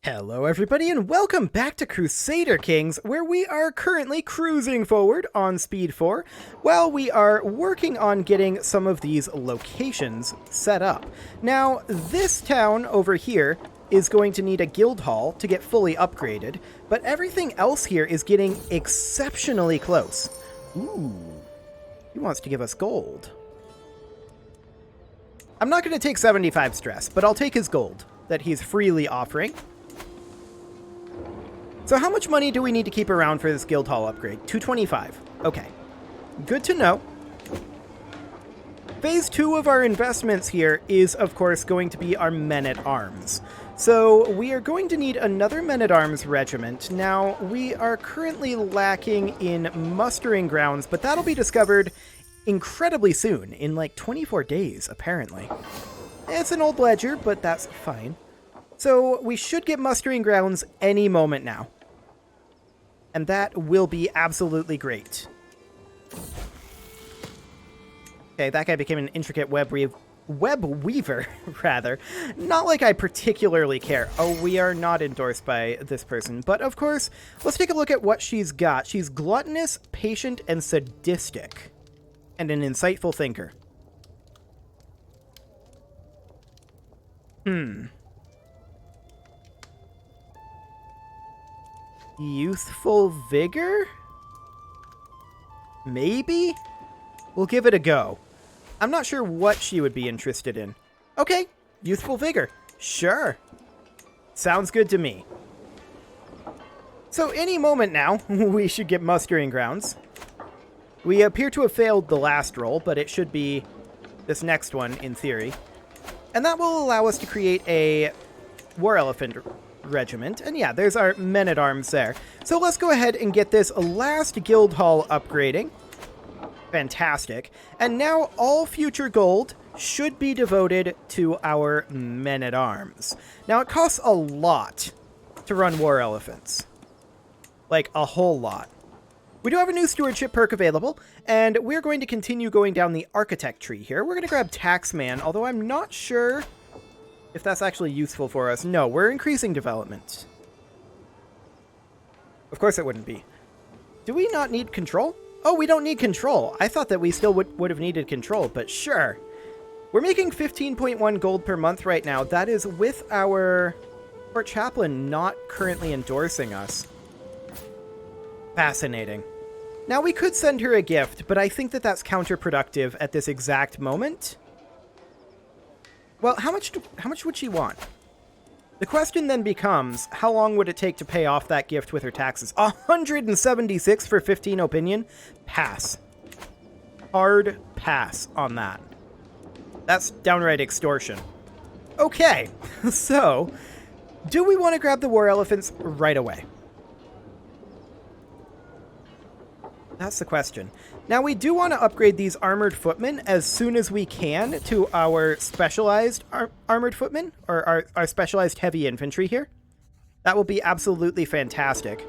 Hello everybody and welcome back to Crusader Kings, where we are currently cruising forward on speed 4 while we are working on getting some of these locations set up. Now, this town over here is going to need a guild hall to get fully upgraded, but everything else here is getting exceptionally close. Ooh, he wants to give us gold. I'm not going to take 75 stress, but I'll take his gold that he's freely offering. So how much money do we need to keep around for this guild hall upgrade? 225. Okay. Good to know. Phase 2 of our investments here is, of course, going to be our men-at-arms. So we are going to need another men-at-arms regiment. Now, we are currently lacking in mustering grounds, but that'll be discovered incredibly soon, in like 24 days, apparently. It's an old ledger, but that's fine. So we should get mustering grounds any moment now. And that will be absolutely great. Okay, that guy became an intricate web weaver, rather. Not like I particularly care. Oh, we are not endorsed by this person. But of course, let's take a look at what she's got. She's gluttonous, patient, and sadistic. And an insightful thinker. Youthful vigor? Maybe? We'll give it a go. I'm not sure what she would be interested in. Okay, youthful vigor. Sure. Sounds good to me. So any moment now, we should get mustering grounds. We appear to have failed the last roll, but it should be this next one in theory. And that will allow us to create a war elephant regiment. And yeah, there's our men-at-arms there. So let's go ahead and get this last guild hall upgrading. Fantastic. And now all future gold should be devoted to our men-at-arms. Now it costs a lot to run war elephants. Like a whole lot. We do have a new stewardship perk available, and we're going to continue going down the architect tree here. We're going to grab Taxman, although I'm not sure if that's actually useful for us. No, we're increasing development. Of course it wouldn't be. Do we not need control? Oh, we don't need control. I thought that we still would have needed control, but sure. We're making 15.1 gold per month right now. That is with our court chaplain not currently endorsing us. Fascinating. Now, we could send her a gift, but I think that that's counterproductive at this exact moment. Well, how much would she want? The question then becomes, how long would it take to pay off that gift with her taxes? 176 for 15 opinion? Pass. Hard pass on that. That's downright extortion. Okay, so, do we want to grab the war elephants right away? That's the question. Now, we do want to upgrade these armored footmen as soon as we can to our specialized armored footmen, or our specialized heavy infantry here. That will be absolutely fantastic.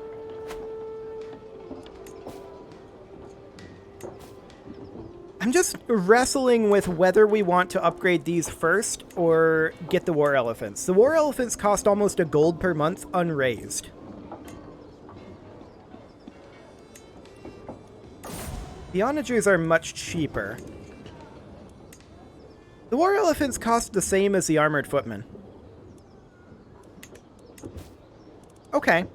I'm just wrestling with whether we want to upgrade these first or get the war elephants. The war elephants cost almost a gold per month unraised. The onagers are much cheaper. The war elephants cost the same as the armored footmen. Okay.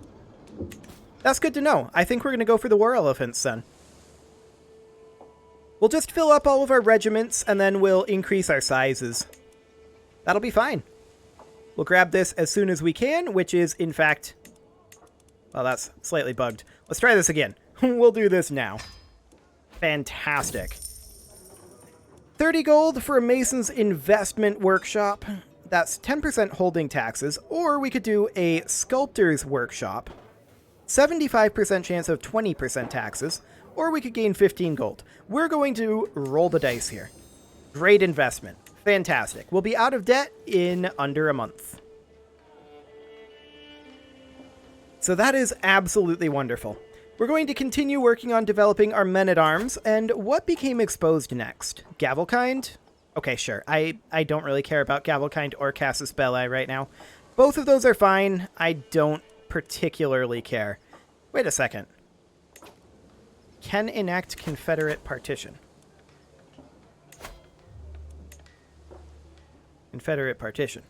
That's good to know. I think we're going to go for the war elephants then. We'll just fill up all of our regiments and then we'll increase our sizes. That'll be fine. We'll grab this as soon as we can, which is, in fact... Well, that's slightly bugged. Let's try this again. We'll do this now. Fantastic. 30 gold for a Mason's Investment Workshop. That's 10% holding taxes. Or we could do a Sculptor's Workshop. 75% chance of 20% taxes. Or we could gain 15 gold. We're going to roll the dice here. Great investment. Fantastic. We'll be out of debt in under a month. So that is absolutely wonderful. We're going to continue working on developing our men-at-arms, and what became exposed next? Gavelkind? Okay, sure. I don't really care about Gavelkind or Casus Belli right now. Both of those are fine. I don't particularly care. Wait a second. Can enact Confederate partition. Confederate partition.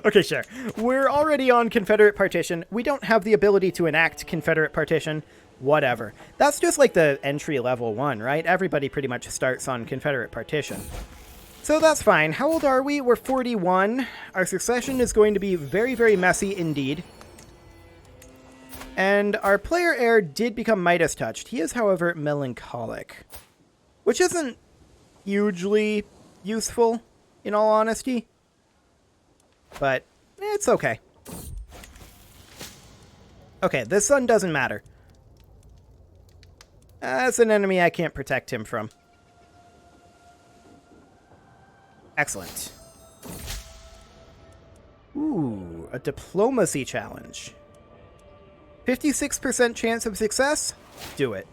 Okay, sure. We're already on Confederate partition. We don't have the ability to enact Confederate partition. Whatever. That's just like the entry level one, right? Everybody pretty much starts on Confederate partition. So that's fine. How old are we? We're 41. Our succession is going to be very, very messy indeed. And our player heir did become Midas touched. He is, however, melancholic, which isn't hugely useful, in all honesty. But it's okay. Okay, this son doesn't matter. That's an enemy I can't protect him from. Excellent. Ooh, a diplomacy challenge. 56% chance of success? Do it.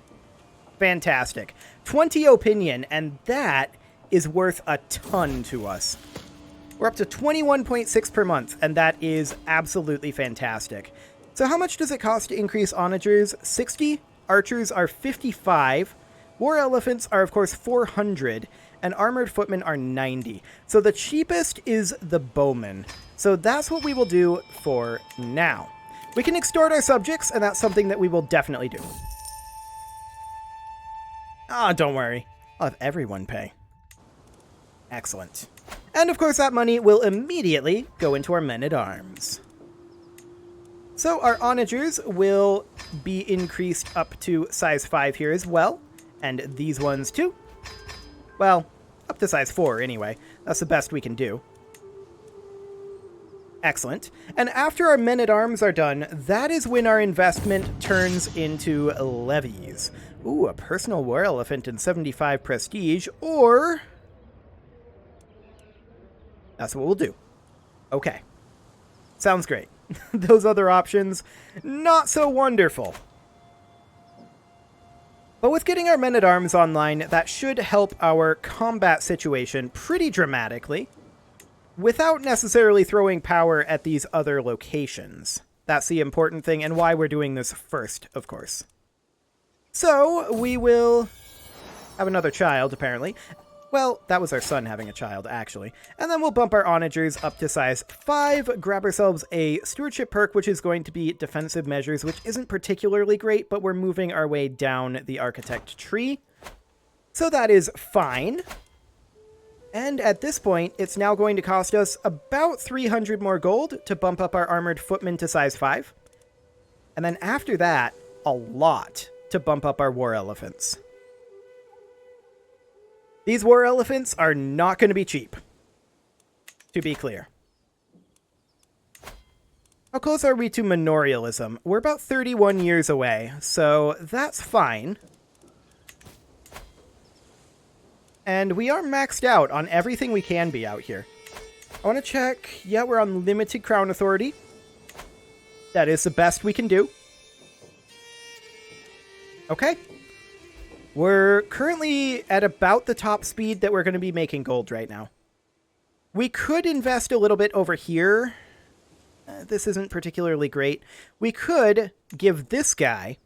Fantastic. 20 opinion, and that is worth a ton to us. We're up to 21.6 per month, and that is absolutely fantastic. So how much does it cost to increase onagers? 60. Archers are 55. War elephants are, of course, 400. And armored footmen are 90. So the cheapest is the bowman. So that's what we will do for now. We can extort our subjects, and that's something that we will definitely do. Ah, don't worry. I'll have everyone pay. Excellent. And of course that money will immediately go into our men-at-arms. So our onagers will be increased up to size 5 here as well. And these ones too. Well, up to size 4 anyway. That's the best we can do. Excellent. And after our men-at-arms are done, that is when our investment turns into levies. Ooh, a personal war elephant and 75 prestige, or... That's what we'll do. Okay. Sounds great. Those other options, not so wonderful. But with getting our men-at-arms online, that should help our combat situation pretty dramatically, without necessarily throwing power at these other locations. That's the important thing, and why we're doing this first, of course. So, we will have another child, apparently. Well, that was our son having a child, actually. And then we'll bump our onagers up to size 5, grab ourselves a stewardship perk, which is going to be defensive measures, which isn't particularly great, but we're moving our way down the architect tree. So that is fine. And at this point, it's now going to cost us about 300 more gold to bump up our armored footmen to size 5. And then after that, a lot to bump up our war elephants. These war elephants are not going to be cheap, to be clear. How close are we to manorialism? We're about 31 years away, so that's fine. And we are maxed out on everything we can be out here. I want to check. Yeah, we're on limited crown authority. That is the best we can do. Okay. We're currently at about the top speed that we're going to be making gold right now. We could invest a little bit over here. This isn't particularly great. We could give this guy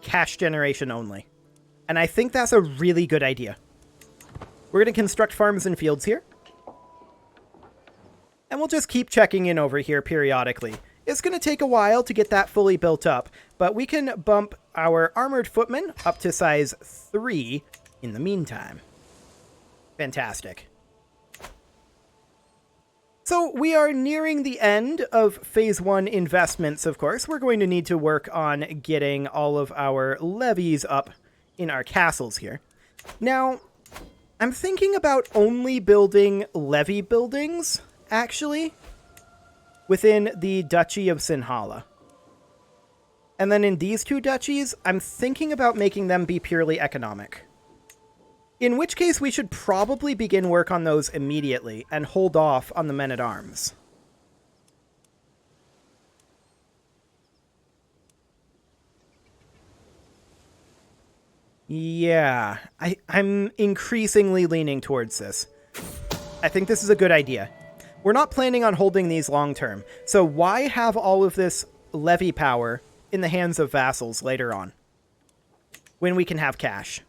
cash generation only. And I think that's a really good idea. We're going to construct farms and fields here. And we'll just keep checking in over here periodically. It's going to take a while to get that fully built up, but we can bump our armored footmen up to size 3 in the meantime. Fantastic. So we are nearing the end of Phase 1 investments, of course. We're going to need to work on getting all of our levies up in our castles here. Now, I'm thinking about only building levy buildings, actually, within the Duchy of Sinhala. And then in these two duchies, I'm thinking about making them be purely economic. In which case, we should probably begin work on those immediately and hold off on the men-at-arms. Yeah, I'm increasingly leaning towards this. I think this is a good idea. We're not planning on holding these long term, so why have all of this levy power in the hands of vassals later on when we can have cash?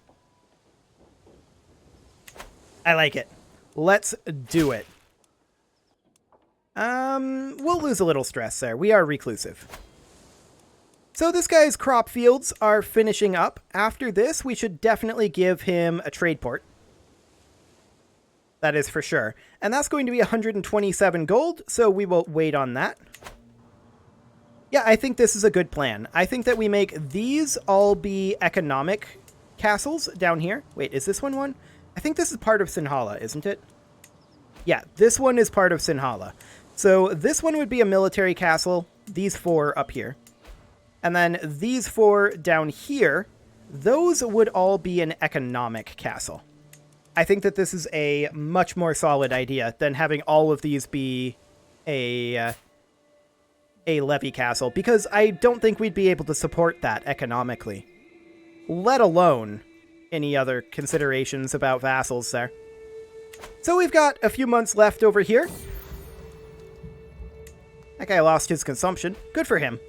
I like it. Let's do it. We'll lose a little stress there. We are reclusive. So this guy's crop fields are finishing up. After this, we should definitely give him a trade port. That is for sure. And that's going to be 127 gold, so we will wait on that. Yeah, I think this is a good plan. I think that we make these all be economic castles down here. Wait, is this one? I think this is part of Sinhala, isn't it? Yeah, this one is part of Sinhala. So this one would be a military castle, these 4 up here. And then these 4 down here, those would all be an economic castle. I think that this is a much more solid idea than having all of these be a levy castle, because I don't think we'd be able to support that economically, let alone any other considerations about vassals there. So we've got a few months left over here. That guy lost his consumption. Good for him.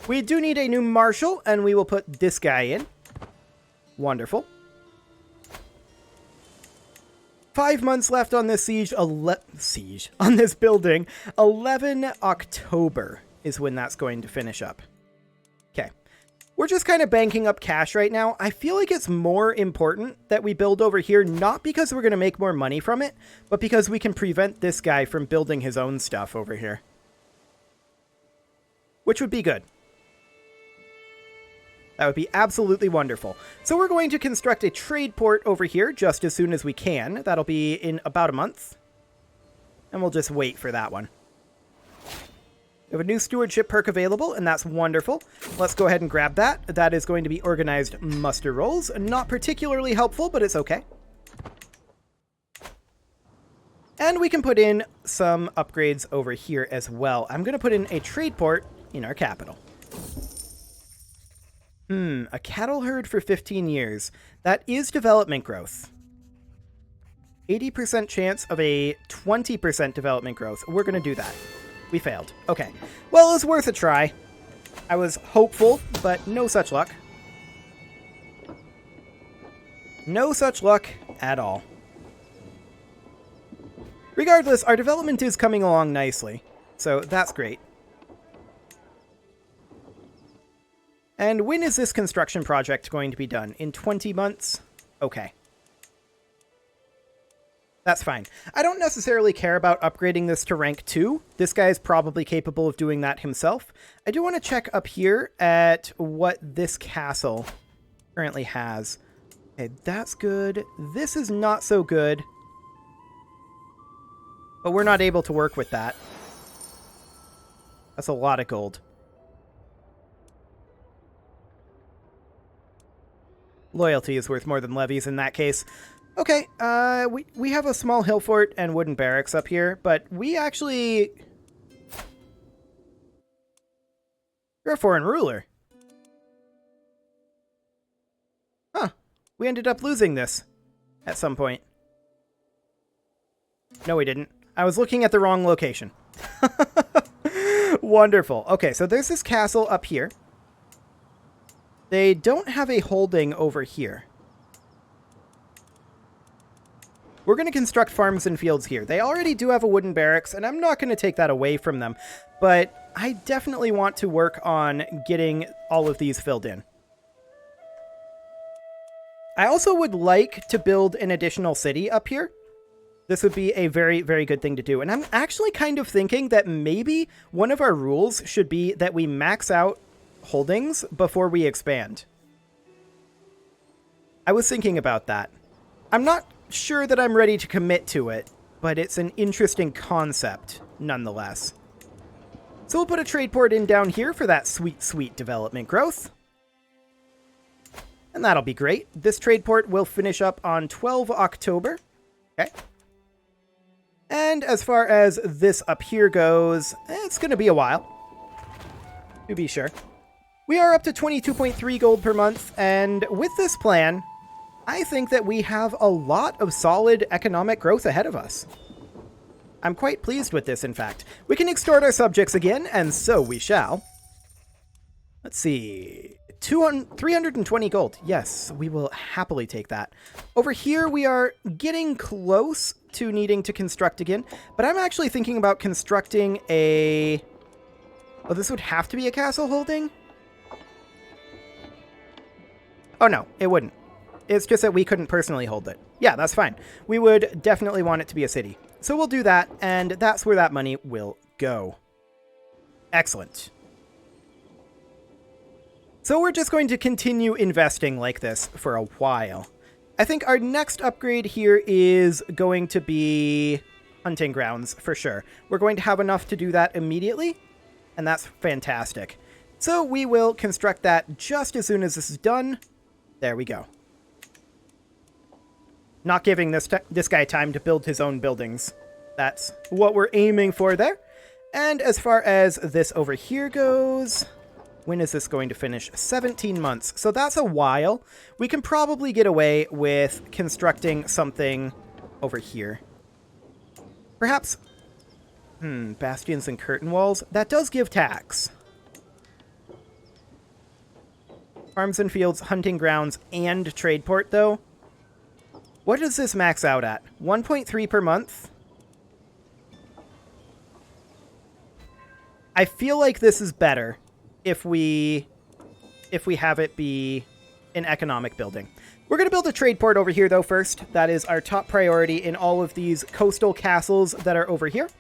We do need a new marshal, and we will put this guy in. Wonderful. 5 months left on this on this building. 11 October is when that's going to finish up. Okay. We're just kind of banking up cash right now. I feel like it's more important that we build over here, not because we're going to make more money from it, but because we can prevent this guy from building his own stuff over here. Which would be good. That would be absolutely wonderful. So we're going to construct a trade port over here just as soon as we can. That'll be in about a month. And we'll just wait for that one. We have a new stewardship perk available, and that's wonderful. Let's go ahead and grab that. That is going to be organized muster rolls. Not particularly helpful, but it's okay. And we can put in some upgrades over here as well. I'm going to put in a trade port in our capital. A cattle herd for 15 years. That is development growth. 80% chance of a 20% development growth. We're going to do that. We failed. Okay. Well, it was worth a try. I was hopeful, but no such luck. No such luck at all. Regardless, our development is coming along nicely, so that's great. And when is this construction project going to be done? In 20 months? Okay. That's fine. I don't necessarily care about upgrading this to rank 2. This guy is probably capable of doing that himself. I do want to check up here at what this castle currently has. Okay, that's good. This is not so good. But we're not able to work with that. That's a lot of gold. Loyalty is worth more than levies in that case. Okay, we have a small hill fort and wooden barracks up here, but we actually... You're a foreign ruler. Huh. We ended up losing this at some point. No, we didn't. I was looking at the wrong location. Wonderful. Okay, so there's this castle up here. They don't have a holding over here. We're going to construct farms and fields here. They already do have a wooden barracks, and I'm not going to take that away from them. But I definitely want to work on getting all of these filled in. I also would like to build an additional city up here. This would be a very, very good thing to do. And I'm actually kind of thinking that maybe one of our rules should be that we max out holdings before we expand. I was thinking about that. I'm not sure that I'm ready to commit to it, but it's an interesting concept nonetheless. So we'll put a trade port in down here for that sweet, sweet development growth. And that'll be great. This trade port will finish up on 12 October. Okay. And as far as this up here goes, it's going to be a while, to be sure. We are up to 22.3 gold per month, and with this plan, I think that we have a lot of solid economic growth ahead of us. I'm quite pleased with this, in fact. We can extort our subjects again, and so we shall. Let's see. 320 gold. Yes, we will happily take that. Over here, we are getting close to needing to construct again, but I'm actually thinking about constructing a... Oh, this would have to be a castle holding? Oh, no, it wouldn't. It's just that we couldn't personally hold it. Yeah, that's fine. We would definitely want it to be a city. So we'll do that, and that's where that money will go. Excellent. So we're just going to continue investing like this for a while. I think our next upgrade here is going to be hunting grounds, for sure. We're going to have enough to do that immediately, and that's fantastic. So we will construct that just as soon as this is done. There we go. Not giving this guy time to build his own buildings. That's what we're aiming for there. And as far as this over here goes... When is this going to finish? 17 months. So that's a while. We can probably get away with constructing something over here. Perhaps... bastions and curtain walls. That does give tax. Farms and fields, hunting grounds, and trade port, though. What does this max out at? 1.3 per month? I feel like this is better if we have it be an economic building. We're going to build a trade port over here, though, first. That is our top priority in all of these coastal castles that are over here.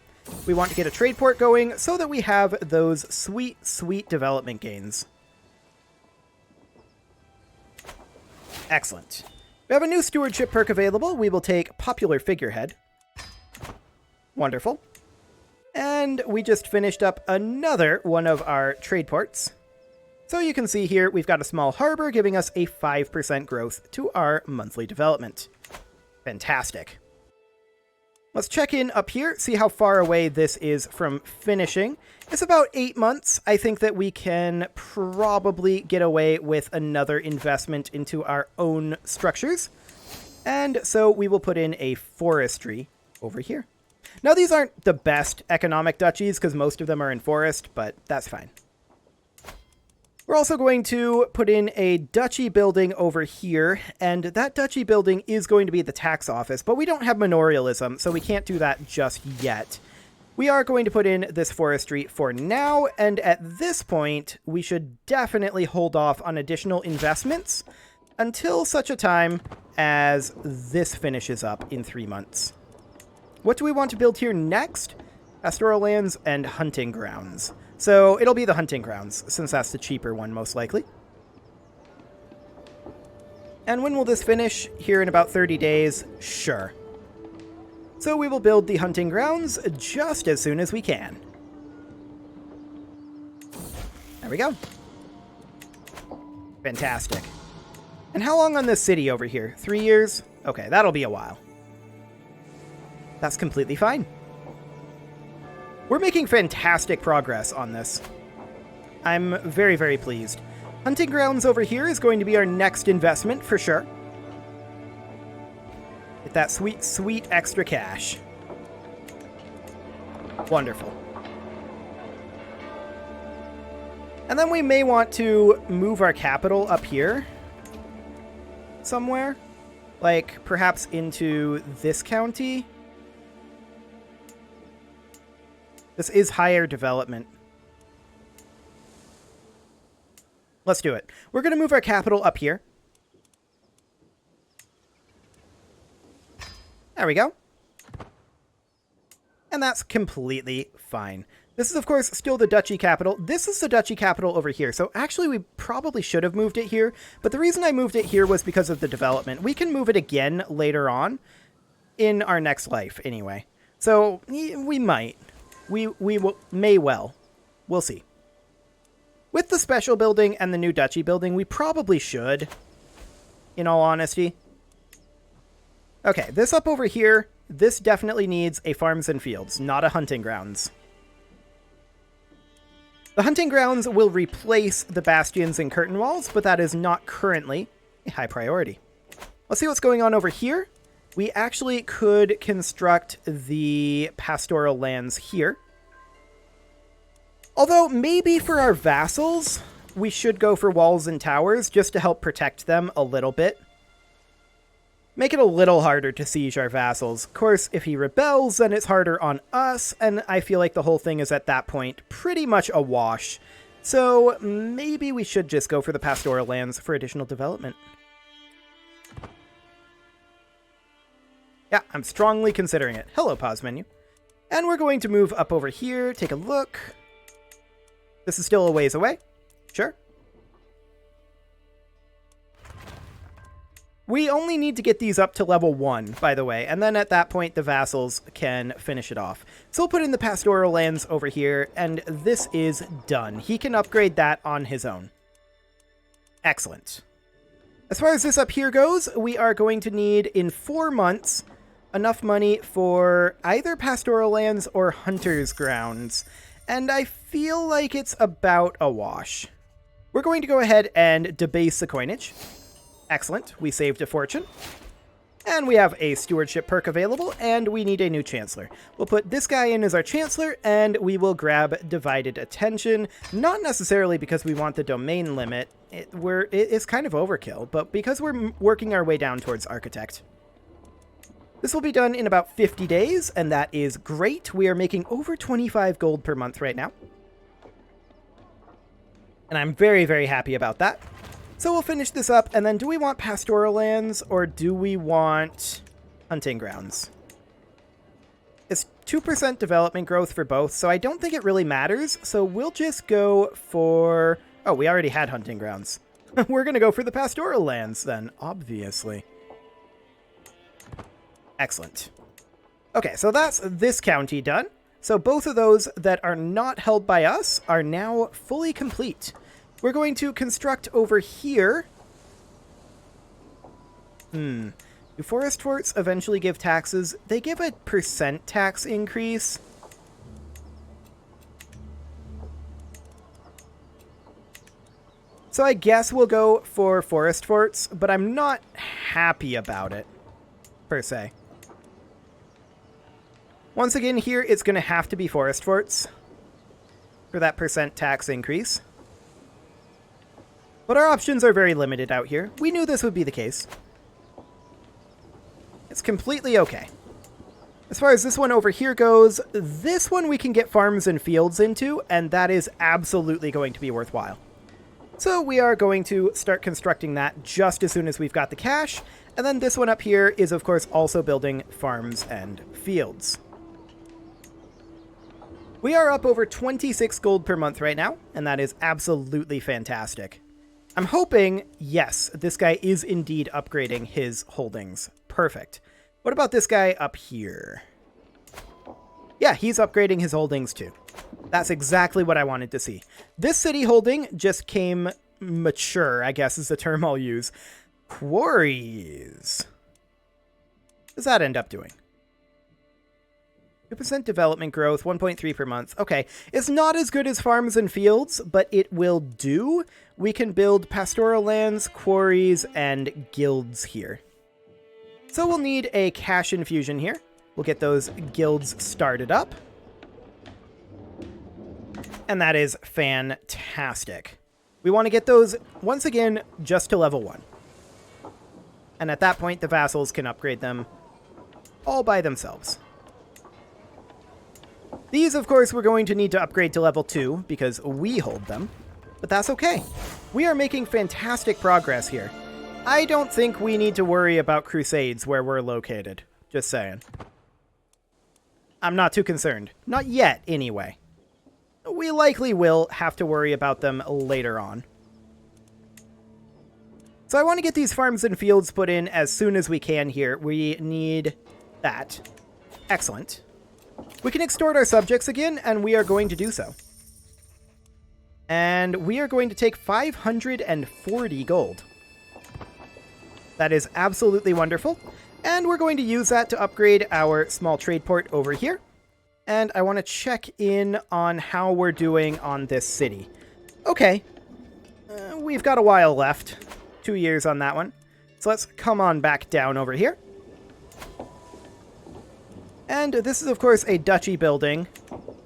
We want to get a trade port going so that we have those sweet, sweet development gains. Excellent. We have a new stewardship perk available. We will take Popular Figurehead. Wonderful. And we just finished up another one of our trade ports. So you can see here, we've got a small harbor giving us a 5% growth to our monthly development. Fantastic. Let's check in up here, see how far away this is from finishing. It's about 8 months. I think that we can probably get away with another investment into our own structures. And so we will put in a forestry over here. Now, these aren't the best economic duchies because most of them are in forest, but that's fine. We're also going to put in a duchy building over here, and that duchy building is going to be the tax office, but we don't have manorialism, so we can't do that just yet. We are going to put in this forestry for now, and at this point, we should definitely hold off on additional investments until such a time as this finishes up in 3 months. What do we want to build here next? Pastoral lands and hunting grounds. So it'll be the hunting grounds, since that's the cheaper one, most likely. And when will this finish? Here in about 30 days? Sure. So we will build the hunting grounds just as soon as we can. There we go. Fantastic. And how long on this city over here? 3 years? Okay, that'll be a while. That's completely fine. We're making fantastic progress on this. I'm very, very pleased. Hunting grounds over here is going to be our next investment for sure. Get that sweet, sweet extra cash. Wonderful. And then we may want to move our capital up here somewhere. Like, perhaps into this county. This is higher development. Let's do it. We're going to move our capital up here. There we go. And that's completely fine. This is, of course, still the duchy capital. This is the duchy capital over here. So actually, we probably should have moved it here. But the reason I moved it here was because of the development. We can move it again later on in our next life anyway. So we might. May well. We'll see. With the special building and the new duchy building, we probably should, in all honesty. Okay, this up over here, this definitely needs a farms and fields, not a hunting grounds. The hunting grounds will replace the bastions and curtain walls, but that is not currently a high priority. Let's see what's going on over here. We actually could construct the pastoral lands here. Although, maybe for our vassals, we should go for walls and towers just to help protect them a little bit. Make it a little harder to siege our vassals. Of course, if he rebels, then it's harder on us, and I feel like the whole thing is at that point pretty much a wash. So maybe we should just go for the pastoral lands for additional development. Yeah, I'm strongly considering it. Hello, pause menu. And we're going to move up over here, take a look. This is still a ways away. Sure. We only need to get these up to level 1, by the way, and then at that point the vassals can finish it off. So we'll put in the pastoral lands over here, and this is done. He can upgrade that on his own. Excellent. As far as this up here goes, we are going to need, in 4 months, enough money for either pastoral lands or hunter's grounds, and I feel like it's about a wash. We're going to go ahead and debase the coinage. Excellent. We saved a fortune. And we have a stewardship perk available, and we need a new chancellor. We'll put this guy in as our chancellor, and we will grab divided attention. Not necessarily because we want the domain limit. It's kind of overkill, but because we're working our way down towards architect. This will be done in about 50 days, and that is great. We are making over 25 gold per month right now. And I'm very, very happy about that. So we'll finish this up, and then do we want pastoral lands, or do we want hunting grounds? It's 2% development growth for both, so I don't think it really matters, so we'll just go for... Oh, we already had hunting grounds. We're going to go for the pastoral lands, then, obviously. Excellent. Okay, so that's this county done. So both of those that are not held by us are now fully complete. We're going to construct over here. Do forest forts eventually give taxes? They give a % tax increase. So I guess we'll go for forest forts, but I'm not happy about it, per se. Once again, here it's going to have to be forest forts for that % tax increase. But our options are very limited out here. We knew this would be the case. It's completely okay. As far as this one over here goes, this one we can get farms and fields into, and that is absolutely going to be worthwhile. So we are going to start constructing that just as soon as we've got the cash, and then this one up here is, of course, also building farms and fields. We are up over 26 gold per month right now, and that is absolutely fantastic. I'm hoping, yes, this guy is indeed upgrading his holdings. Perfect. What about this guy up here? Yeah, he's upgrading his holdings too. That's exactly what I wanted to see. This city holding just came mature, I guess is the term I'll use. Quarries. What does that end up doing? 2% development growth, 1.3 per month. Okay, it's not as good as farms and fields, but it will do. We can build pastoral lands, quarries, and guilds here. So we'll need a cash infusion here. We'll get those guilds started up. And that is fantastic. We want to get those, once again, just to level 1. And at that point, the vassals can upgrade them all by themselves. These, of course, we're going to need to upgrade to level 2 because we hold them. But that's okay. We are making fantastic progress here. I don't think we need to worry about crusades where we're located. Just saying. I'm not too concerned. Not yet, anyway. We likely will have to worry about them later on. So I want to get these farms and fields put in as soon as we can here. We need that. Excellent. We can extort our subjects again, and we are going to do so. And we are going to take 540 gold. That is absolutely wonderful. And we're going to use that to upgrade our small trade port over here. And I want to check in on how we're doing on this city. Okay. We've got a while left. 2 years on that one. So let's come on back down over here. And this is, of course, a duchy building,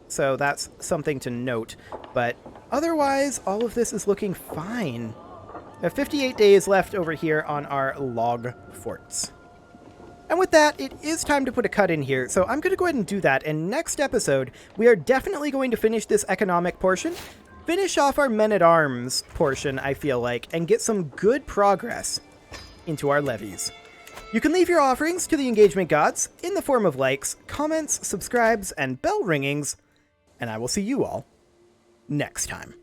so that's something to note. But otherwise, all of this is looking fine. We have 58 days left over here on our log forts. And with that, it is time to put a cut in here, so I'm going to go ahead and do that. And next episode, we are definitely going to finish this economic portion, finish off our men-at-arms portion, I feel like, and get some good progress into our levies. You can leave your offerings to the engagement gods in the form of likes, comments, subscribes, and bell ringings, and I will see you all next time.